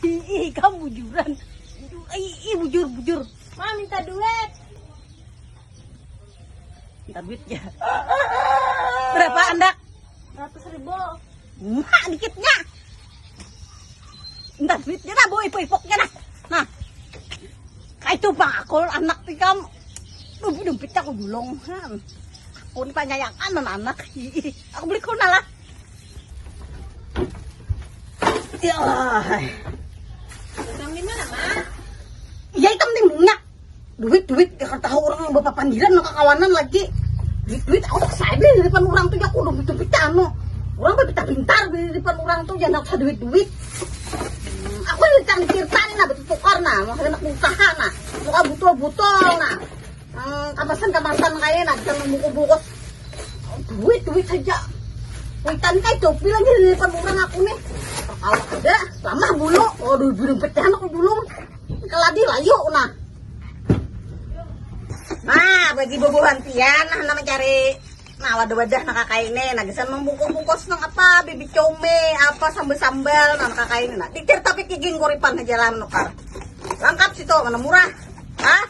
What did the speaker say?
Ih, kamu bujuran. Ih, bujur. Ma, minta duit. Minta duit ya. Berapa Anda? 100.000. Mah, dikitnya. Minta duitnya dah, boy, ipok-ipoknya dah. Nah, kayak itu bang, aku anak tikam. Dompetnya aku gulung. Aku ini penyayangan anak. Aku beli kau lah. Ya Allah. Utang di mana, Ma? Ya itu timbungnya. Duit, ya tahu orang yang bapak pandiran nak kawanan lagi. Duit, aku tak saya beli di depan orang tuh ya aku dompet anu. Orang pintar beli di depan orang tuh jangan usah duit. Aku ini cari ceritain nah betul tukar nah, makanya nak usaha nah, muka butuh nah. Kamasan kayak nah, jangan bungkus duit saja. Duitan kayak topi lagi di depan orang aku nih. Kalau ada, lama bulu. Oh, belum pecah aku dulu. Keladi layu nah. Nah, bagi bobohan tian, nah mencari nah wadah nak kakak ini, nah gesan membungkus nang apa, bibit come, apa sambal nah kakak ini, nah dikir tapi kiging kuripan aja lah menukar. Lengkap situ, mana murah, hah?